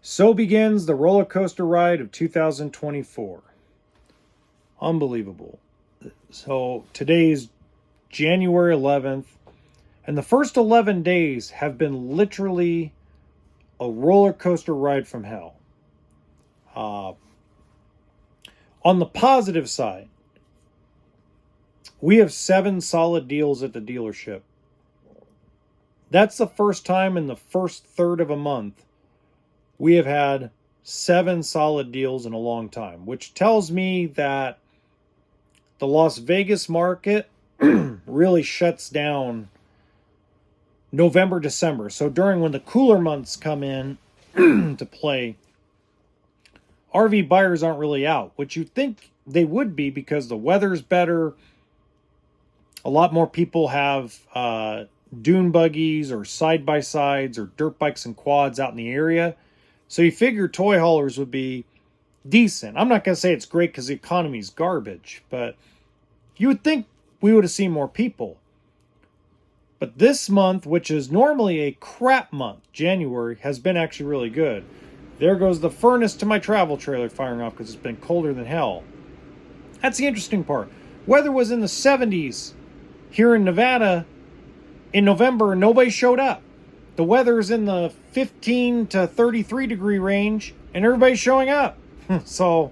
So begins the roller coaster ride of 2024. Unbelievable. So today is January 11th, and the first 11 days have been literally a roller coaster ride from hell. On the positive side, we have 7 solid deals at the dealership. That's the first time in the first third of a month we have had 7 solid deals in a long time, which tells me that the Las Vegas market really shuts down November, December. So during when the cooler months come in to play, RV buyers aren't really out, which you'd think they would be because the weather's better. A lot more people have dune buggies or side-by-sides or dirt bikes and quads out in the area. So you figure toy haulers would be decent. I'm not going to say it's great because the economy's garbage, but you would think we would have seen more people. But this month, which is normally a crap month, January, has been actually really good. There goes the furnace to my travel trailer firing off because it's been colder than hell. That's the interesting part. Weather was in the 70s here in Nevada in November and nobody showed up. The weather is in the 15 to 33 degree range and everybody's showing up. So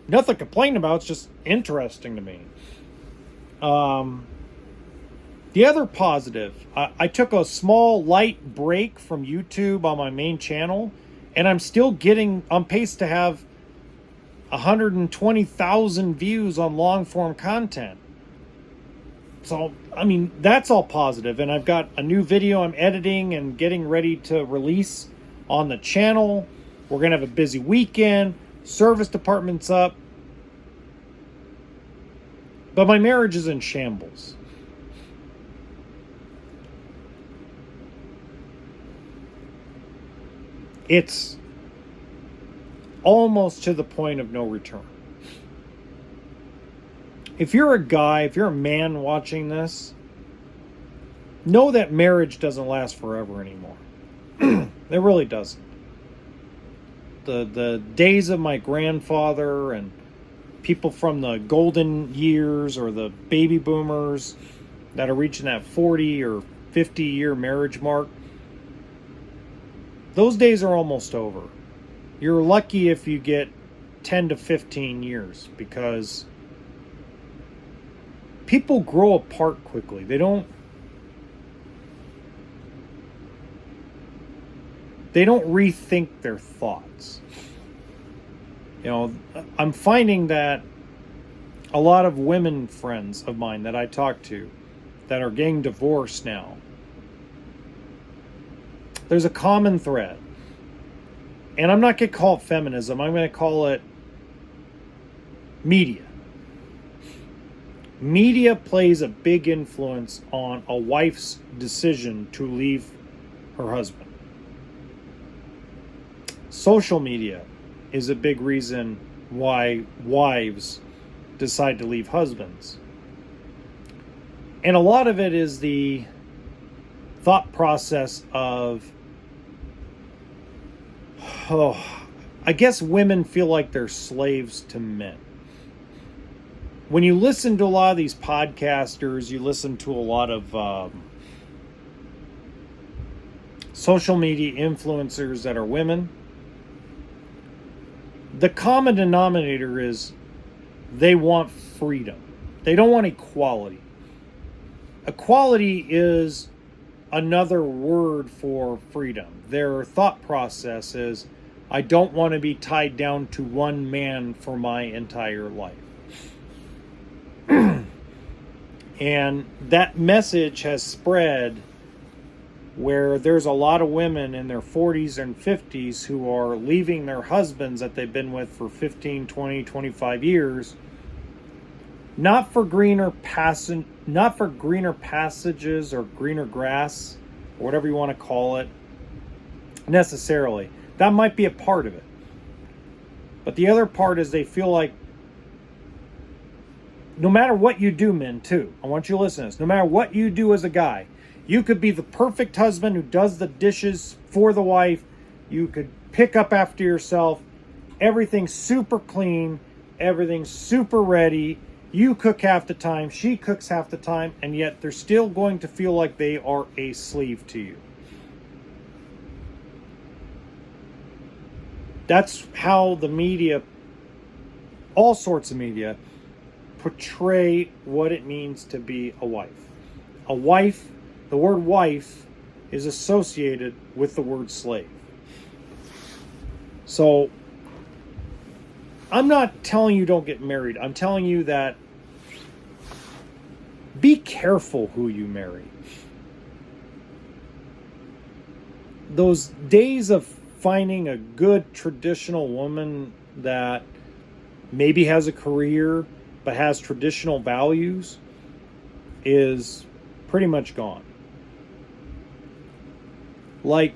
nothing to complain about. It's just interesting to me. The other positive, I took a small light break from YouTube on my main channel, and I'm still getting on pace to have 120,000 views on long form content. So, I mean, that's all positive. And I've got a new video I'm editing and getting ready to release on the channel. We're going to have a busy weekend. Service department's up. But my marriage is in shambles. It's almost to the point of no return. If you're a guy, if you're a man watching this, know that marriage doesn't last forever anymore. It really doesn't. The days of my grandfather and people from the golden years or the baby boomers that are reaching that 40 or 50 year marriage mark, those days are almost over. You're lucky if you get 10 to 15 years because people grow apart quickly. They don't rethink their thoughts. You know, I'm finding that a lot of women friends of mine that I talk to that are getting divorced now, there's a common thread. And I'm not going to call it feminism. I'm going to call it media. Media plays a big influence on a wife's decision to leave her husband. Social media is a big reason why wives decide to leave husbands. And a lot of it is the thought process of, I guess women feel like they're slaves to men. When you listen to a lot of these podcasters, you listen to a lot of social media influencers that are women, the common denominator is they want freedom. They don't want equality. Equality is another word for freedom. Their thought process is, I don't want to be tied down to one man for my entire life. And that message has spread where there's a lot of women in their 40s and 50s who are leaving their husbands that they've been with for 15, 20, 25 years, not for greener passages or greener grass, or whatever you want to call it, necessarily. That might be a part of it. But the other part is they feel like no matter what you do, men, too, I want you to listen to this. No matter what you do as a guy, you could be the perfect husband who does the dishes for the wife. You could pick up after yourself. Everything's super clean. Everything's super ready. You cook half the time. She cooks half the time. And yet they're still going to feel like they are a slave to you. That's how the media, all sorts of media, portray what it means to be a wife. A wife, the word wife is associated with the word slave. So I'm not telling you don't get married. I'm telling you that be careful who you marry. Those days of finding a good traditional woman that maybe has a career but has traditional values is pretty much gone. Like,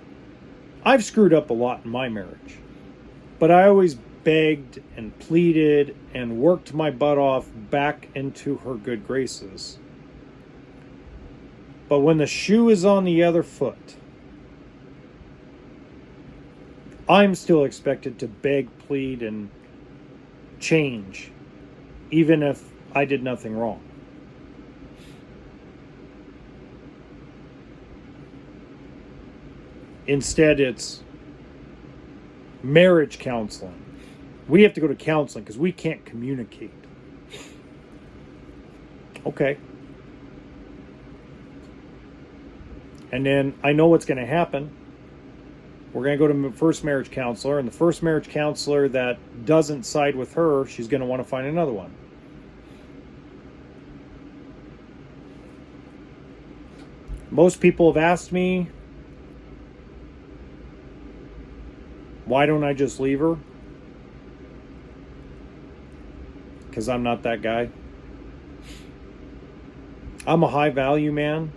I've screwed up a lot in my marriage, but I always begged and pleaded and worked my butt off back into her good graces. But when the shoe is on the other foot, I'm still expected to beg, plead, and change, even if I did nothing wrong. Instead, it's marriage counseling. We have to go to counseling because we can't communicate. Okay. And then I know what's going to happen. We're going to go to first marriage counselor, and the first marriage counselor that doesn't side with her, she's going to want to find another one. Most people have asked me, why don't I just leave her? Because I'm not that guy. I'm a high value man.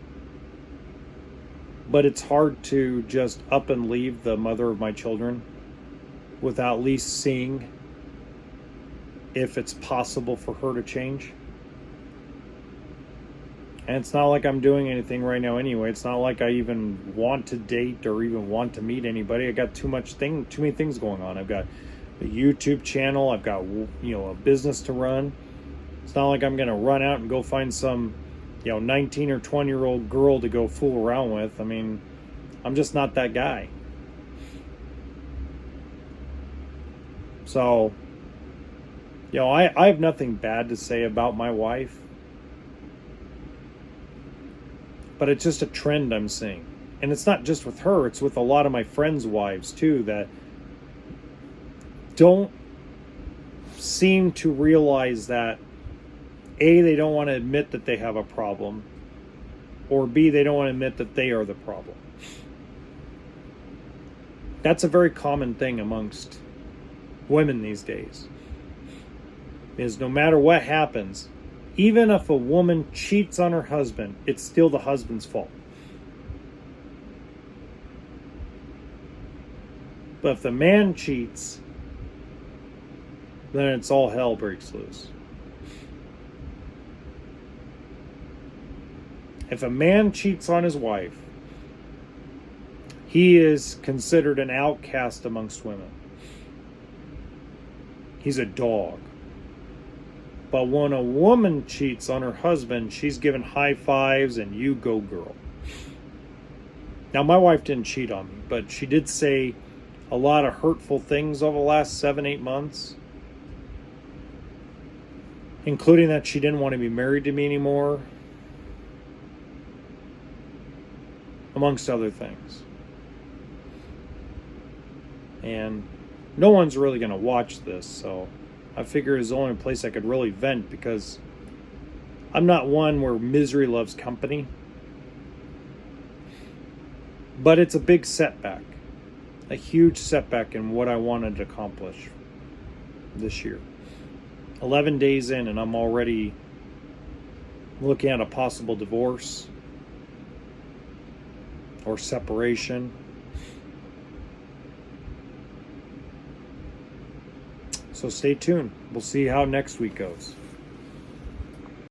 But it's hard to just up and leave the mother of my children without at least seeing if it's possible for her to change. And it's not like I'm doing anything right now anyway. It's not like I even want to date or even want to meet anybody. I got too many things going on. I've got a YouTube channel. I've got, a business to run. It's not like I'm going to run out and go find some 19 or 20-year-old girl to go fool around with. I mean, I'm just not that guy. So, I have nothing bad to say about my wife. But it's just a trend I'm seeing. And it's not just with her, it's with a lot of my friends' wives too, that don't seem to realize that A, they don't want to admit that they have a problem, or B, they don't want to admit that they are the problem. That's a very common thing amongst women these days. Is no matter what happens, even if a woman cheats on her husband, it's still the husband's fault. But if the man cheats, then it's all hell breaks loose. If a man cheats on his wife, he is considered an outcast amongst women. He's a dog. But when a woman cheats on her husband, she's given high fives and you go girl. Now, my wife didn't cheat on me, but she did say a lot of hurtful things over the last 7-8 months, including that she didn't want to be married to me anymore, amongst other things. And no one's really going to watch this, so I figure it's the only place I could really vent, because I'm not one where misery loves company. But it's a big setback. A huge setback in what I wanted to accomplish this year. 11 days in and I'm already looking at a possible divorce or separation. So stay tuned. We'll see how next week goes.